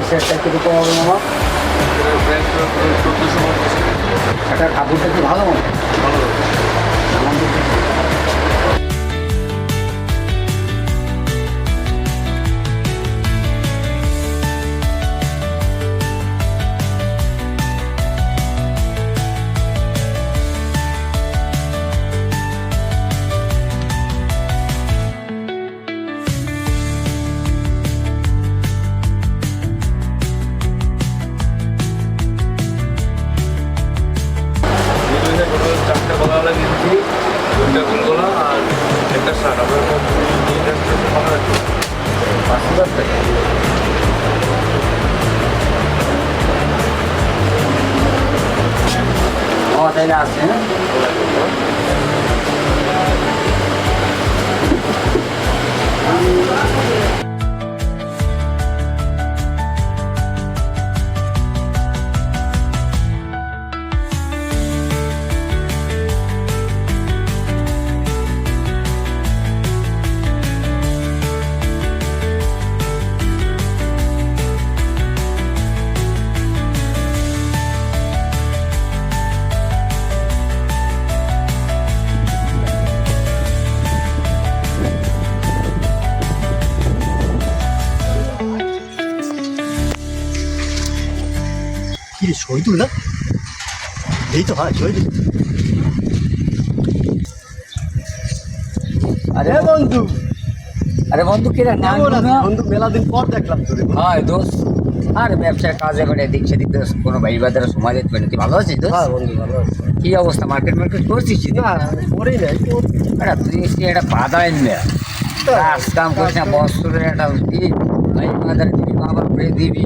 সেটটা কীরকম হবে মামা? একটা কাপড়টা কি ভালো মতো ভালো। চারটে গলা নিচ্ছি, দুইটা গোলগোলা আর একটা শার্ট। আপনার 5,000 টাকা। ও তাইলে আছে হ্যাঁ। কি রে শহীদুল না? এই তো হয় শহীদুল। আরে বন্ধু, আরে বন্ধু কিরা নাম কেমন আছিস? না? বন্ধু মেলা দিন পর দেখলাম তোরে। হয় দোষ। আর ব্যবসার কাজে মানে এদিক সেদিক দোষ, কোনো ভাই বাদের সময় দিতে পারে। তুই ভালো আছিস দোষ? হ্যাঁ বন্ধু ভালো আছি। কি অবস্থা? মার্কেট করছিস না করেই নাই তো। এটা তুই এসে একটা বাধা এনবে কাজ কাম করিস না, বছরের একটা দিবি ভাই বাজার দিবি, বাবার করে দিবি,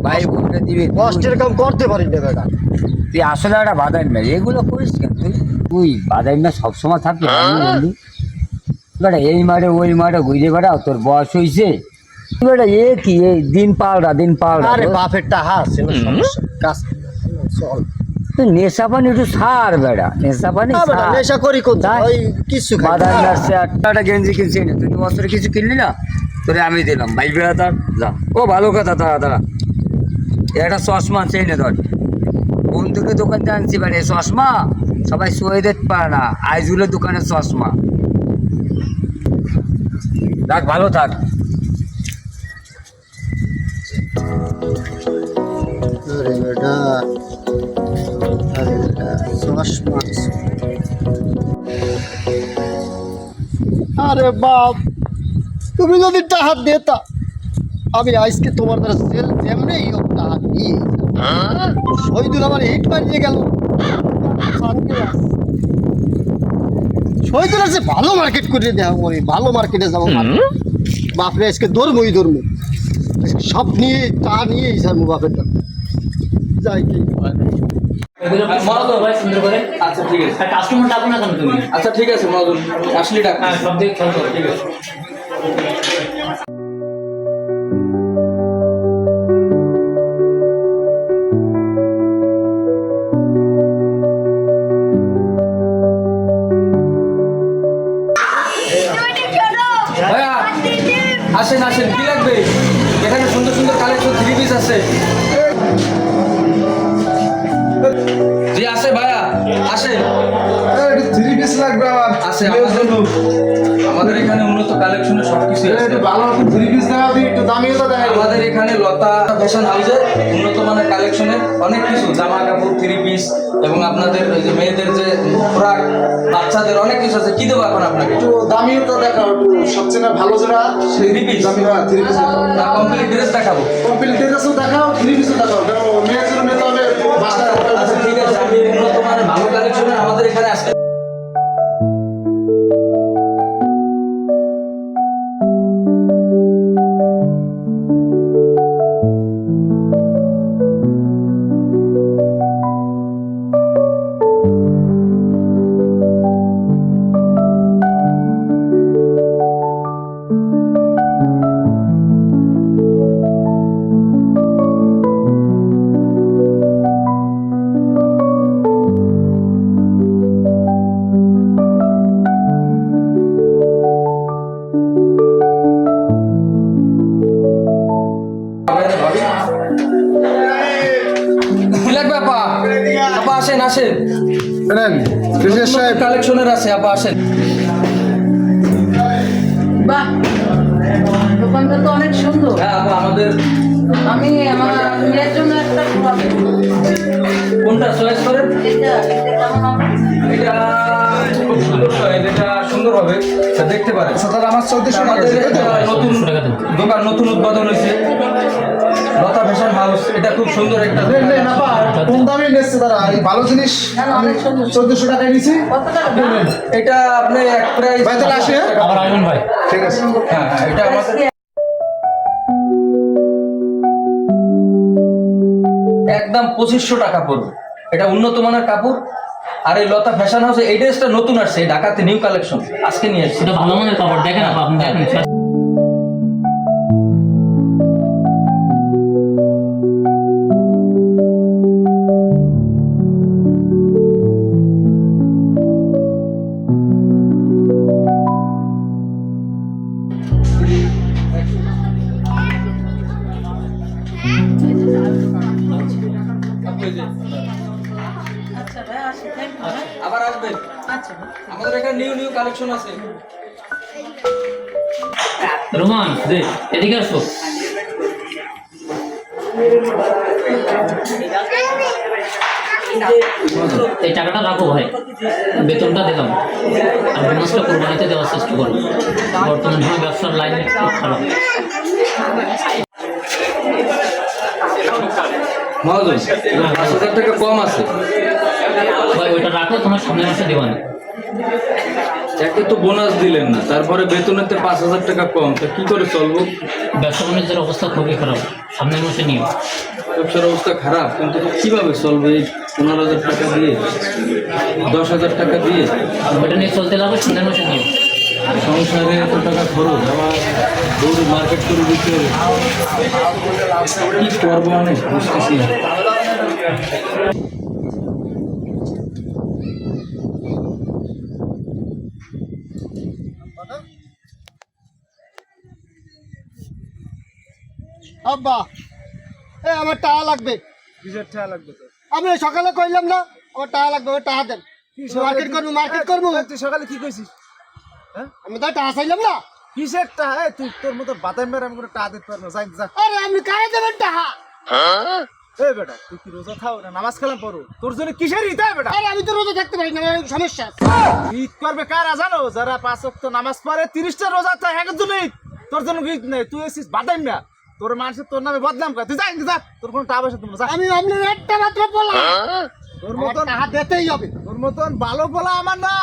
ভাই বোনকে দিবি, কষ্টের কাম করতে পারি না বেটা। তুই আসলে একটা বাধা এনবে এগুলো করিস কেন? তুই বাধা এনবে সবসময় থাকবি বন্ধু বেটা। এই মাঠে ওই মাঠে ঘুরে বেড়াও, তোর বয়স হয়েছে বেটা। এ কি এই দিন পাল্টা দিন পাল্টা। আরে বাপের টাহা আছে না সমস্যা। কাজ চল। তুই নেশা পানি একটু ছাড় বেড়া, নেশা পানি না বেটা নেশা করি কোন তাই? ওই কিছু খাই বাদাম না। নাড়ছে একটা গেঞ্জি কিনছি না, তুই বছরে কিছু কিনলি না, তোরে আমি দিলাম ভাই বেড়া তার যা। ও ভালো কথা, তারা তারা একটা চশমা চেয়ে নে ধর, বন্ধুকে দোকান থেকে আনছি বেড়ে চশমা সবাই সয়ে দিতে পারে না, আইজুলের দোকানের চশমা। থাক ভালো থাক। আরে বেটা, আরে বেটা চশমা। আরে বাপ, তুমি যদি টাহা দেতা আমি আজকে তোমার দ্বারা সেল যেমনি হোক টাহা নিয়ে শহীদুল আমার হিট মারিয়ে গেল। শহীদুল আছে ভালো মার্কেট করে দেওয়া মনে, ভালো মার্কেটে যাবো। বাপরে আজকে ধর্মই ধর্ম, আজকে সব নিয়ে টা নিয়ে যাবো বাপের দাম। যাই কি আচ্ছা ঠিক আছে। কাস্টমার ডাকো না কেন তুমি? আচ্ছা ঠিক আছে মহাজন, আসলে টাকা হ্যাঁ সব দিকে খেয়াল করো। ঠিক আছে। ভাইয়া আসেন আসেন, কি লাগবে? এখানে সুন্দর সুন্দর কালেকশন থ্রি পিস আছে। জি আছে ভাইয়া, আসেন। থ্রি পিস লাগবে আমার আছে আমাদের এখানে উন্নত কালেকশনের সবকিছু আছে। একটু ভালো থ্রি পিস দেখা দিই, একটু দামিও তো দেখা আমাদের এখানে লতা ফ্যাশন হাউসে উন্নত মানের কালেকশনের অনেক কিছু জামা কাপড় থ্রি পিস এবং আপনাদের ওই যে মেয়েদের যে ফ্রক, বাচ্চাদের অনেক কিছু আছে। কি দেবো এখন আপনাকে? একটু দামিও তো দেখাও, একটু সবচেয়ে না ভালো যেটা থ্রি পিস দামি থ্রি পিস না কমপ্লিট ড্রেস দেখাবো? কমপ্লিট ড্রেসও দেখাও, থ্রি পিসও দেখাও, কারণ মেয়ের জন্য নিতে হবে বাচ্চা। আচ্ছা ঠিক আছে, আমি উন্নত মানের ভালো কালেকশনের আমাদের এখানে আসতে আপা আসেন আসেন, নেন বিশেষ সাহেব কালেকশনের আছে, আপা আসেন। বাহ, দোকানটা তো অনেক সুন্দর। হ্যাঁ আপা, আমাদের আমি আমার মেয়ের জন্য একটা শোয়াবে। কোনটা চয়েস করেন? এটা কেমন হবে? এটা খুব সুন্দর চয়েস, এটা সুন্দর হবে, তা দেখতে পারেন। তাহলে আমার 1400 টাকা আমাদের একটা নতুন দোকান, নতুন উদ্বোধন হয়েছে, লতা ফ্যাশন হাউস। এটা খুব সুন্দর একটা নেন নেন আপা, কম দামে নিচ্ছে তারা, এই ভালো জিনিস না, না, অনেক সুন্দর। 1400 টাকায় নিছি। কত টাকা দাম? এটা আপনি এক প্রাইস ভাই তাহলে আসি, হ্যাঁ? আবার আসবেন ভাই। ঠিক আছে। হ্যাঁ হ্যাঁ, এটা আমাদের একদম 2500 টাকা পড়বে। এটা উন্নত মানের কাপড়। আর এই লতা ফ্যাশন হাউসে এই ড্রেসটা নতুন আসছে, এই ঢাকাতে নিউ কালেকশন আজকে নিয়ে এসেছি। সেটা ভালো মানের কাপড় দেখেন আপা, আপনি দেখেন। আচ্ছা ভাই, আসি, thank you ভাই। আবার আসবেন, আচ্ছা ভাই। আমাদের এখানে নিউ কালেকশন আছে। রোমান দে, এদিকে আসো। এই টাকাটা রাখো ভাই, বেতনটা দিলাম। আর বোনাসটা কোরবানিতে দেওয়ার চেষ্টা করো। বর্তমান সময় ব্যবসার লাইন খুব খারাপ। মহাজন 5000 টাকা কম আছে। ভাই ওইটা রাখো, তোমার সামনের মাসে দেওয়া নেই। একে তো বোনাস দিলেন না, তারপরে বেতনেতে 5000 টাকা কম, তা কি করে চলবো? ব্যবসা বাণিজ্যের অবস্থা খুবই খারাপ, সামনের মাসে নিও। ব্যবসার অবস্থা খারাপ, কিন্তু কিভাবে চলবে এই 15000 টাকা দিয়ে, 10000 টাকা দিয়ে? ওইটা নিয়ে চলতে লাগবে, সামনের মাসে নিও। সংসারে এত টাকা খরচ, আমার দৌড়ে মার্কেট করে দিতে হবে, কি করবো অনেক বুঝতেছি না। আব্বা, এ আমার টাকা লাগবে। কিসের টাকা লাগবে তোর? আমি সকালে কইলাম না আমার টাকা লাগবে, আমার টাকা দেন। মার্কেট করবো, মার্কেট করবো। তুই সকালে কি কইছিস? আমি তো টাকা চাইলাম না। কিসের টাকা? তুই তোর মতো বাদাম মেরে আমি কোনো টাকা দিতে পারবো না। যাই যা। আরে আপনি কারে দেবেন টাকা? এই বেটা, তুই কি রোজা খাও না নামাজ কালাম পড়ো? তোর জন্য কিসের ঈদ হয় বেটা? আরে আমি তো রোজা থাকতে পারি না, আমার সমস্যা আছে। ঈদ করবে কারা জানো? যারা 5 ওয়াক্ত নামাজ পড়ে, 30টা রোজা থাকে, একজন ঈদ। তোর জন্য ঈদ নেই, তুই এসিস বাদাম না। তোর মানুষের তোর নামে বদনাম করে, তুই যা, তোর কোনো টাকা পয়সা তোমরা যা। আমি আপনার একটা মাত্র বলা, তোর আমার মতন টাকা দিতেই হবে। তোর মতন ভালো বলা আমার না।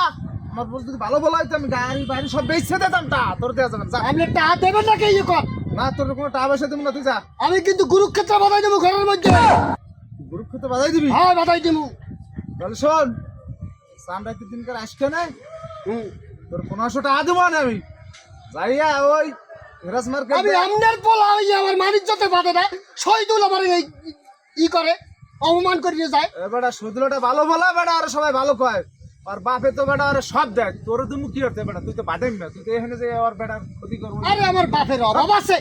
আমার বল যদি ভালো বলা হইতো আমি গাড়ি বাড়ি সব বেচতে দিতাম, টা তোর দেওয়া যাবে না, যা। আপনি টাকা দেবেন না কে ইয়ে কর? না, তোর কোনো টাকা পয়সা দেবো না, তুই যা। আমি কিন্তু কুরুক্ষেত্র বাধাই দেবো ঘরের মধ্যে। গুরুক্ষেত্রে বাজাই দিবি? হ্যাঁ বাধাই দেবো। তাহলে শোন, সানরাইতের দিনকার আসকে না, তোর 1500 টাকা দেবো না আমি। যাইয়া ওই হেরাস মার্কেট আমি আমনের পোলা ওই আমার মানিজ্যতে বাধে না, শহীদুল আমার ই করে অপমান করিয়ে যায়। বেটা সদুলটা ভালো বলা বেটা, আর সবাই ভালো কয়। আর বাপে তো বেটা আর সব দেখ, তোর তুমি কি করতে বেটা? তুই তো বাদেন না, তুই তো এখানে যে আর বেটা ক্ষতি করবো। আরে আমার বাপের অভাব আছে,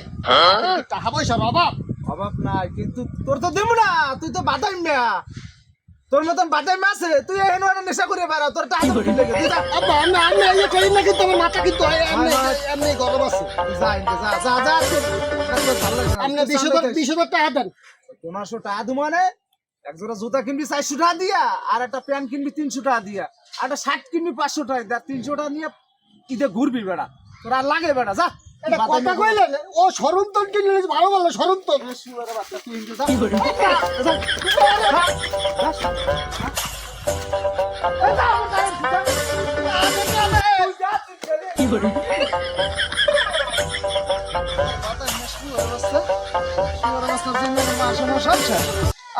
টাকা পয়সার অভাব। অভাব নাই, কিন্তু তোর তো দেবো না, তুই তো বাদাম না। তোর মতন বাদাম আছে, তুই এখানে অনেক নেশা করে বেড়া, তোর টাকা দেবো কি লেগে? তুই যা। আব্বা আমি আমি ইয়ে করি না, কিন্তু আমার মাথা কিন্তু এমনি এমনি গরম আছে। তুই যা, এনকে যা, যা, যা, তোর ভালো লাগে না। আপনি 20,000 টাকা দেন। 1500 টাকা দেবো মানে এক জোড়া জুতা কিনবি 400 টাকা দিয়া, আর একটা প্যান্ট কিনবি 300 টাকা দিয়া, আর একটা শার্ট কিনবি 500 টাকা দিয়া, 300 টাকা নিয়ে ঈদে ঘুরবি বেড়া। তোর আর লাগে বেড়া, যা। এটা কথা কইলেন, ও শরম তো কিনলে ভালো ভালো শরম তো। শুয়ারের বাচ্চা, তুই এনকে যা। যা,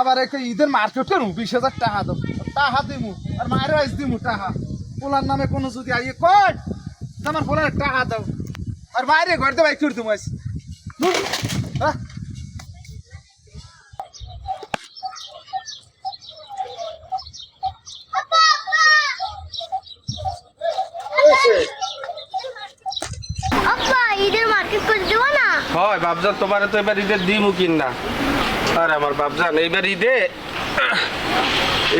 আবার একটা ঈদের মার্কেট করু 20,000 টাকা দেবো, টাকা দিমু আর মায়ের আইস দিমু টাকা। পোলার নামে কোনো যদি আইয়ে কট আমার পোলার টাকা দাও, আর বাইরে ঘর দেবাই করে দিমু আইস। আব্বা ঈদের মার্কেট করে দেবো না? হয় বাপজান, তোমারে তো এবার ঈদের দিমু কিন না। আরে আমার বাপজান, এইবার ঈদে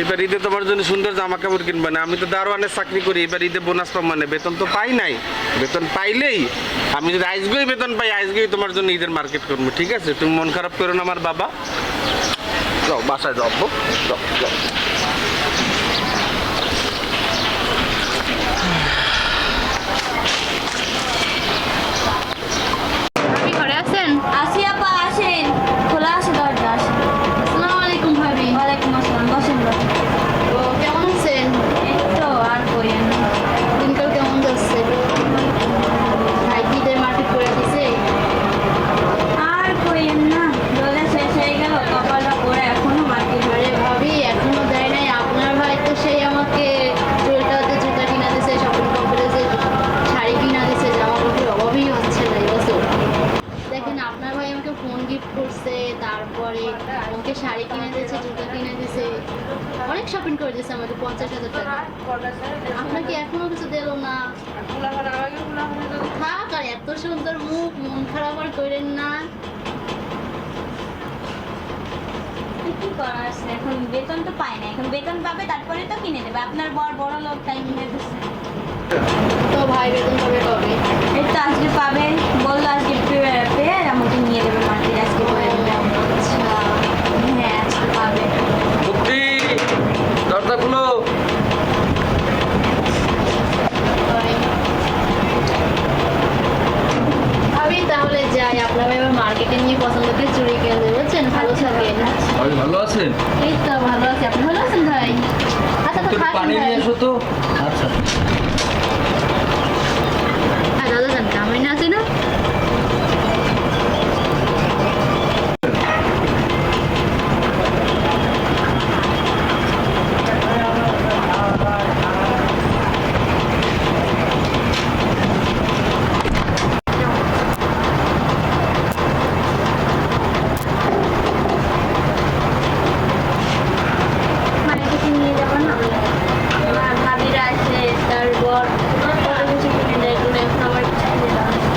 এবার ঈদে তোমার জন্য সুন্দর জামা কাপড় কিনবে না। আমি তো দারোয়ানের চাকরি করি, এবার ঈদে বোনাস পাবো মানে বেতন তো পাই নাই। বেতন পাইলেই আমি যদি আজকেই বেতন পাই আজকেই তোমার জন্য ঈদের মার্কেট করবো, ঠিক আছে? তুমি মন খারাপ করো না আমার বাবা। যাও বাসায় যাও, যাও যাও। আপনি ঘরে আছেন? আসি আপা, আসেন। খোলা আছে দরজা, আসেন। আসসালামু আলাইকুম ভাবি। ওয়ালাইকুম আসসালাম, বসেন বসেন। ও কেমন আছেন? এই তো আর কইেন না। দিনকাল কেমন যাচ্ছে? ভাই কি ঈদের মার্কেট করে দিছে? আর কইেন না, দোলে শেষ হয়ে গেল, কপালটা পড়ে এখনো মার্কেট। আরে ভাবি এখনো দেয় নাই? আপনার ভাই তো সেই আমাকে চুলটাতে জুতা কিনা দিছে, শপিং কমপ্লেক্সে শাড়ি কিনা দিছে, জামা কাপড়ের অভাবই হচ্ছে না এই বছর। দেখেন আপনার ভাই আমাকে ফোন গিফট করছে, তারপরে আমাকে শাড়ি কিনে দিয়েছে, জুতা কিনে দিয়েছে, অনেক শপিং করে দিয়েছে আমাকে 50,000 টাকা। আপনাকে এখনো কিছু দিল না? থাক, আর এত সুন্দর মুখ, মন খারাপ আর করেন না। কি করার আছে, এখন বেতন তো পায় না, এখন বেতন পাবে তারপরে তো কিনে দেবে। আপনার বড় লোক তাই কিনে দিচ্ছে। তো ভাই বেতন পাবে কবে? এই তো আজকে পাবে, বললো আজকে পেয়ে আমাকে নিয়ে দেবে মার্কেট, আজকে করে দেবে। আচ্ছা, হ্যাঁ আজকে পাবে। মুক্তি, দরজা খুলো। ভাবি তাহলে যাই, আপনার ভাই আবার মার্কেটে নিয়ে পছন্দ করে চুড়ি কিনে দেবে, বুঝছেন? ভালো থাকেন। ভাই ভালো আছেন? এই তো ভালো আছি, আপনি ভালো আছেন ভাই? আচ্ছা তো একটু থাকেন পানি ভাই। নিয়ে এসো তো। আচ্ছা। আর দাদা জান কামাই না আছে না? মার্কেটে নিয়ে যাবো না, আমার ভাবিরা আছে, তারপর কত কিছু কিনে দেয়, এগুলো এখন আমার কিছু কিনে দেওয়া হয় না।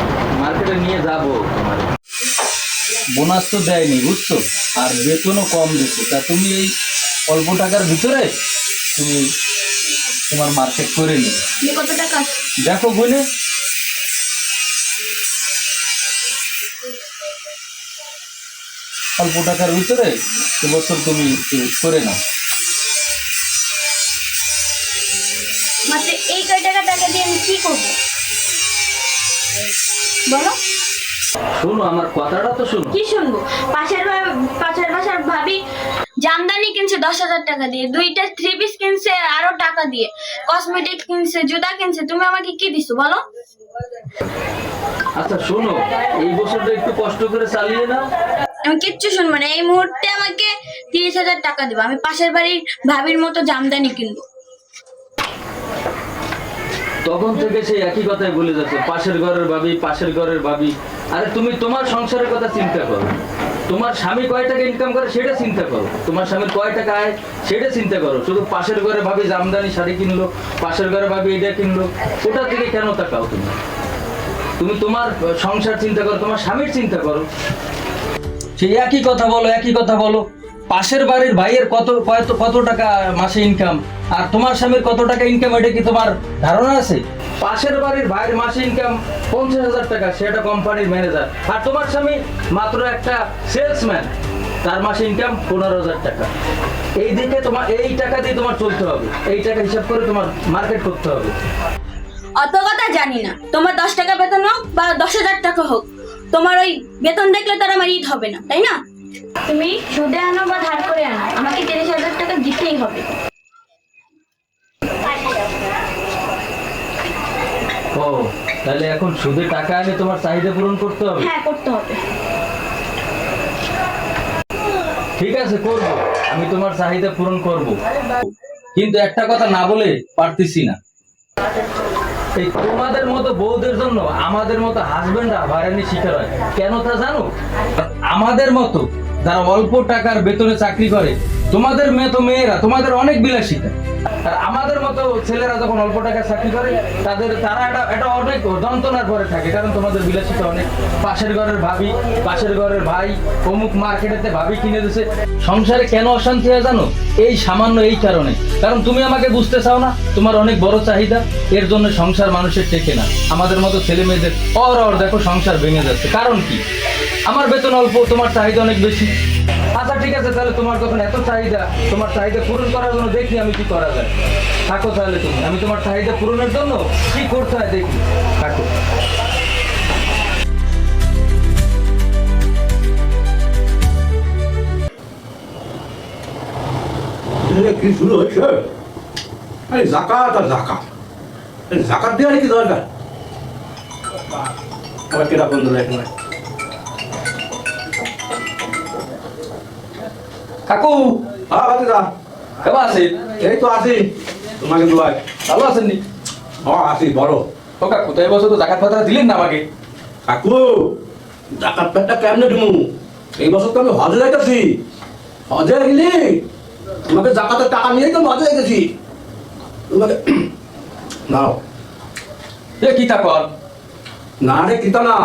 মার্কেটে নিয়ে যাবো তোমার। বোনাস তো দেয়নি বুঝছো, আর বেতনও কম দিচ্ছে। তা তুমি এই অল্প টাকার ভিতরে তুমি তোমার মার্কেট করে নি। কত টাকা? দেখো বলে অল্প টাকার ভিতরে এবছর তুমি একটু করে নাও। মাত্র এই কয় টাকা দিয়ে আমি কি করবো বলো? শোনো আমার কথাটা তো শোনো। কি শুনবো? পাশের বাসার ভাবি জামদানি কিনছে 10,000 টাকা দিয়ে, 2টা 3 পিস কিনছে আরো টাকা দিয়ে, কসমেটিক কিনছে, জুতা কিনছে, তুমি আমাকে কি দিছো বলো? আচ্ছা শোনো, এই বছরটা একটু কষ্ট করে চালিয়ে নাও। আমি কিচ্ছু শুনবো না, এই মুহূর্তে আমাকে 30,000 টাকা দিবো, আমি পাশের বাড়ির ভাবির মতো জামদানি কিনবো। তখন থেকে সেই একই কথাই বলে যাচ্ছে, পাশের ঘরের ভাবি, পাশের ঘরের ভাবি। আরে তুমি তোমার সংসারের কথা চিন্তা করো, তোমার স্বামী কয় টাকা ইনকাম করে সেটা চিন্তা করো, তোমার স্বামীর কয় টাকা আয় সেটা চিন্তা করো। শুধু পাশের ঘরে ভাবি জামদানি শাড়ি কিনলো, পাশের ঘরে ভাবি এটা কিনলো, ওটা থেকে কেন তাকাও? তুমি তোমার সংসার চিন্তা করো, তোমার স্বামীর চিন্তা করো। সেই একই কথা বলো, একই কথা বলো। পাশের বাড়ির ভাইয়ের কত টাকা মাসে ইনকাম, আর তোমার স্বামীর কত টাকা ইনকাম, এটা কি তোমার ধারণা আছে? পাশের বাড়ির ভাইয়ের মাসে ইনকাম 50,000 টাকা, সেটা কোম্পানির ম্যানেজার, আর তোমার স্বামী মাত্র একটা সেলসম্যান, তার মাসে ইনকাম 15,000 টাকা। এই দিকে তোমার এই টাকা দিয়ে তোমার চলতে হবে, এই টাকা হিসাব করে তোমার মার্কেট করতে হবে। অত কথা জানি না, তোমার 10 টাকা বেতন হোক বা 10,000 টাকা হোক, তোমার ওই বেতন দেখলে তার আমার ঈদ হবে না, তাই না? তুমি সুদে আনো বা ধার করে আনো, আমাকে 30,000 টাকা দিতেই হবে। ও তাহলে এখন সুদে টাকা এনে তোমার চাহিদা পূরণ করতে হবে? হ্যাঁ করতে হবে। ঠিক আছে, করব, আমি তোমার চাহিদা পূরণ করব, কিন্তু একটা কথা না বলে পারতেছি না। এই তোমাদের মতো বউদের জন্য আমাদের মতো হাজবেন্ডরা হয়রানির শিকার হয়। কেন তা জানো? আমাদের মতো যারা অল্প টাকার বেতনে চাকরি করে তোমাদের মেয়ে তো মেয়েরা, তোমাদের অনেক বিলাসিতা। আর আমাদের মতো ছেলেরা যখন অল্প টাকা চাকরি করে তারা এটা অনেক যন্ত্রণার পরে থাকে, কারণ তোমাদের বিলাসিতা অনেক। পাশের ঘরের ভাবি, পাশের ঘরের ভাই, অমুক মার্কেটেতে ভাবি কিনে দিছে। সংসারে কেন অশান্তি হয় জানো? এই সামান্য এই কারণে, কারণ তুমি আমাকে বুঝতে চাও না, তোমার অনেক বড় চাহিদা, এর জন্য সংসার মানুষের টেকে না। আমাদের মতো ছেলে মেয়েদের অর দেখো সংসার ভেঙে যাচ্ছে। কারণ কি? আমার বেতন অল্প, তোমার চাহিদা অনেক বেশি। আচ্ছা ঠিক আছে, তাহলে তোমার যখন এত চাহিদা, তোমার চাহিদা পূরণ করার জন্য দেখি আমি কি করা যায়। থাকো তাহলে তুমি, আমি তোমার চাহিদা পূরণের জন্য কি করতে হয় দেখি। থাকো। কি শুরু হয়েছে? আরে জাকাত আর জাকাত, জাকাত দেওয়ার কি দরকার? আবার কেটা বন্ধু এখানে কাকু, হ্যাঁ বাতিদা, কেমন আছেন? এই তো আছি, তোমাকে দোয়াই। ভালো আছেন নি? হ্যাঁ আছি, বলো। ও কাকু, তো এবছর তো জাকাত ফাতা দিলেন না আমাকে। কাকু, জাকাত পেটটা কেমনে দিমু? এই বছর তো আমি হজে যাইতেছি। হজে গেলি তোমাকে জাকাতের টাকা নিয়েই তো হজে যাইতেছি। তোমাকে নাও। এ কি তাকর? না রে কিতা না,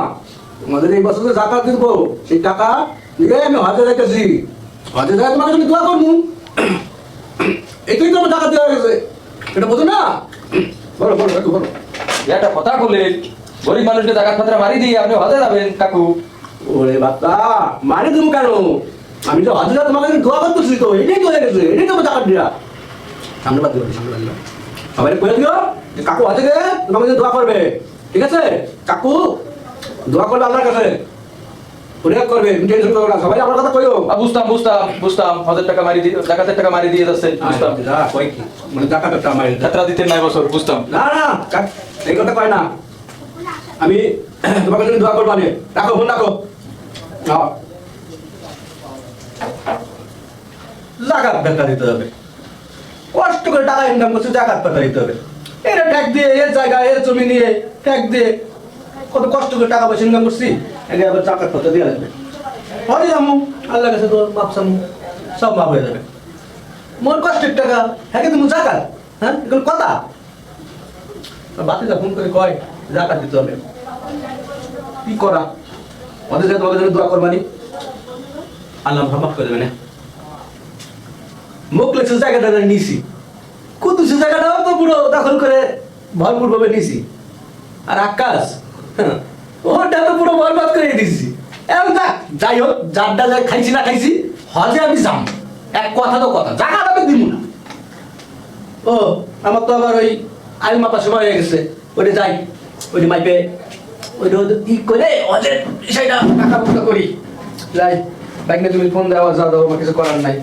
তোমাদের এই বছর যে জাকাত দিব সেই টাকা নিয়ে আমি হজে যাইতেছি। হজে যাই তোমাকে আমি দোয়া করবো। এটাই তো আমার টাকা দেওয়া গেছে, এটা বোঝো না? বলো বলো একটু বলো। একটা কথা বললেন, গরিব মানুষকে জাকাত ফাতরা মারি দিয়ে আপনি হজে যাবেন কাকু। ওরে বাবা, মারি দেবো কেন? আমি তো হজে যা তোমাকে দোয়া করতেছি, তো এটাই তো হয়ে গেছে, এটাই তো আমার টাকা দিয়া। সামনে বাদ দিও, সামনে বাদ দিও। সবাই বলে দিও যে কাকু হজে গেলে তোমাকে দোয়া করবে, ঠিক আছে? কাকু দোয়া করবে আল্লাহর কাছে, পরিহার করবে, টেনশন করবে না। সবাই আমার কথা কইও। বুঝতাম হজের টাকা মারি দিয়ে, জাকাতের টাকা মারি দিয়ে যাচ্ছেন, বুঝতাম। কই কি মানে জাকাতের টাকা মারি যাত্রা দিতেন না এবছর, বুঝতাম। না না, এই কথা কয় না। আমি তোমাকে জন্য দোয়া করবো। আমি রাখো, ফোন রাখো। জাকাত বেতা দিতে হবে, কষ্ট করে টাকা ইনকাম করছে, জাকাত বেতা দিতে হবে। এরা ট্যাগ দিয়ে, এর জায়গা, এর জমি নিয়ে ট্যাগ দিয়ে কত কষ্ট করে টাকা পয়সা ইনকাম করছি, একে আবার জাকাত বেতা দিয়ে লাগবে। হরে যাবো আল্লাহ কাছে, তো ভাবছাম সব মাপ হয়ে যাবে। মোর কষ্টের টাকা হ্যাঁ তুমি জাকাত, হ্যাঁ এগুলো কথা। বাতিদা ফোন করে কয় জাকাত দিতে হবে, কি করা? ওদের সাথে তোমাদের জন্য দোয়া করবানি, আল্লাহ মাফ করে দেবে না। মুখ লেগছে জায়গাটা নিছি, কুতুসি জায়গাটা তো পুরো দখল করে ভরপুর ভাবে নিছি। আর আকাশ ওটা তো পুরো বরবাদ করে দিছি। যাই হোক, যারটা যাই খাইছি না খাইছি, হজে আমি যাম, এক কথা তো কথা, জাকাত আমি দিব না। ও আমার তো আবার ওই আইল মাপা সময় হয়ে গেছে, ওইটা যাই, ওইটা মাইপে ওইটা ই করে হজের বিষয়টা টাকা পয়সা করি। যাই, বাইক নিয়ে তুমি ফোন দেওয়া যাও, আমার কিছু করার নাই।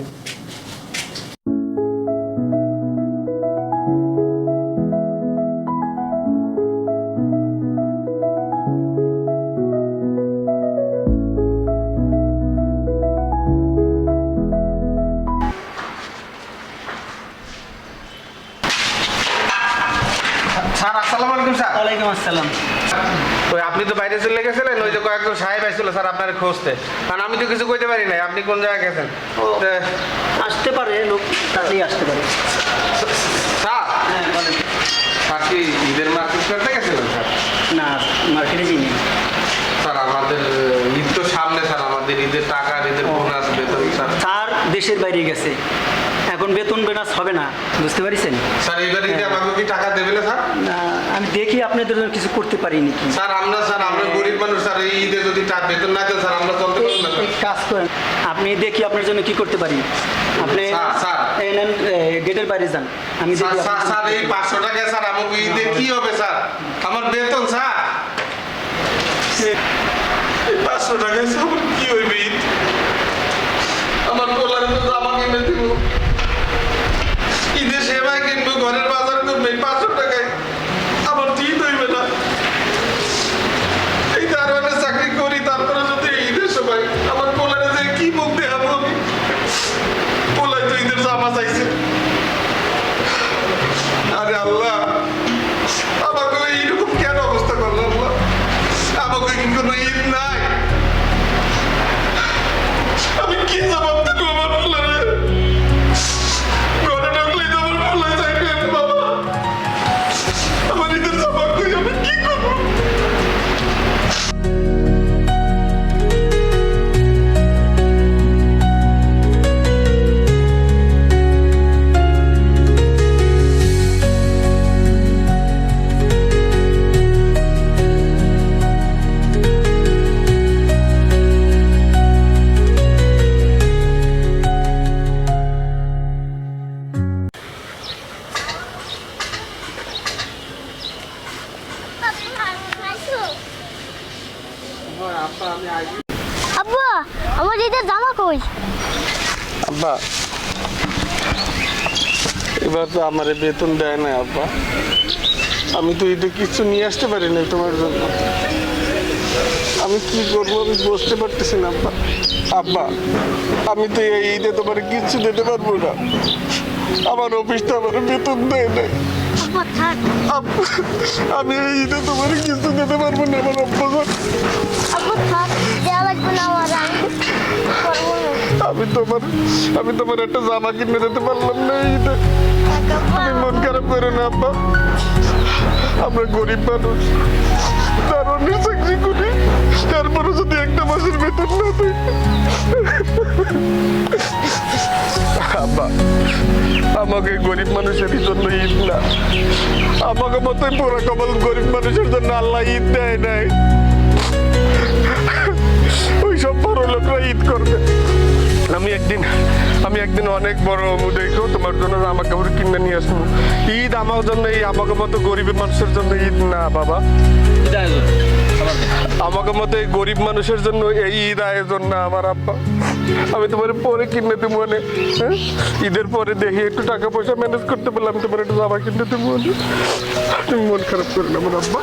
স্যার আসসালামু আলাইকুম স্যার। ওয়ালাইকুম আসসালাম। ওই আপনি তো বাইরে চলে গেছিলেন, ওই যে কয়েকজন সাহেব আসছিল স্যার আপনার খুঁজতে, কারণ আমি তো কিছু কইতে পারি নাই আপনি কোন জায়গায় গেছেন। আসতে পারে লোক, তাড়াতাড়ি আসতে পারে। স্যার হ্যাঁ বলেন। স্যার কি ঈদের মার্কেট করতে গেছিলেন স্যার? না, মার্কেটে যাইনি। স্যার আমাদের ঈদ তো সামনে, স্যার আমাদের ঈদের টাকা, ঈদের বোনাস, বেতন স্যার। স্যার দেশের বাইরে গেছে, এখন বেতন বোনাস হবে না, বুঝতে পারছেন? স্যার এবার ঈদে আমাকে কি টাকা দেবে না স্যার? না, আমি দেখি আপনাদের জন্য কিছু করতে পারি নাকি। স্যার আমরা গরিব মানুষ স্যার, এই ঈদে যদি বেতন না দেন স্যার আমরা চলতে পারবো না স্যার। এক কাজ করেন, আপনি দেখি আপনার জন্য কি করতে পারি। আপনি স্যার এই নেন, গেটের বাইরে যান, আমি দেখি স্যার আপনার স্যার জন্য এই কি করতে পারি। 500 টাকা স্যার আমাকে ঈদে কি হবে স্যার? আমার বেতন স্যার, এই 500 টাকায় স্যার আমার কি হইবে ঈদ? আমার পোলার তো জামা কিনে দিব, ঈদের সেবা কিনবো, ঘরের বাজার করবো, এই 500 টাকায় আমার ঈদ হইবে না। এই দারোয়ানের চাকরি করি, তারপরে যদি ঈদের সময় আমার পোলারে যে কি মুখ দেখাবো আমি? পোলাই তো ঈদের জামা চাইছে। আরে আল্লাহ, আমাকে এইরকম কেন অবস্থা করলো আল্লাহ? আমাকে কি কোনো ঈদ নাই? আমি কি জবাব দেবো আমার পোলারে? আব্বা আমার ঈদের জামা কই? আব্বা এবার তো আমার বেতন দেয় না আব্বা, আমি তো ঈদে কিছু নিয়ে আসতে পারি না তোমার জন্য। আমি কি করবো আমি বুঝতে পারতেছি না আব্বা। আব্বা আমি তো এই ঈদে তোমার কিচ্ছু দিতে পারবো না, আমার অফিসটা আমার বেতন দেয় না। আব্বা থাক। আব্বা আমি এই ঈদে তোমার কিছু দিতে পারবো না আমার আব্বা। আব্বা থাক, দেওয়া লাগবে না আমার, আমি করবো না। আমি তোমার একটা জামা কিনে দিতে পারলাম না এই ঈদে, তুমি মন খারাপ করো না আব্বা। আমরা গরিব মানুষ, দারুণের চাকরি করি, তারপরে যদি একটা মাসের বেতন না দেয়। আব্বা আমাকে গরিব মানুষের জন্য ঈদ না, আমাকে মতোই পোড়া কপাল গরিব মানুষের জন্য আল্লাহ ঈদ দেয় নাই। ওই সব বড় লোকরা ঈদ করবে। আমি একদিন অনেক বড় দেখো তোমার জন্য জামা কাপড় কিনে নিয়ে আসবো। ঈদ আমার জন্য, এই আমাকে মতো গরিবের মানুষের জন্য ঈদ না বাবা। আমাকে মতো এই গরিব মানুষের জন্য এই ঈদ আয়োজন না আমার আব্বা। আমি তোমার পরে কিনে দেবো মানে, হ্যাঁ ঈদের পরে দেখি একটু টাকা পয়সা ম্যানেজ করতে পারলাম, তোমার একটু জামা কিনে দেবো। তুমি মন খারাপ করো না আমার আব্বা।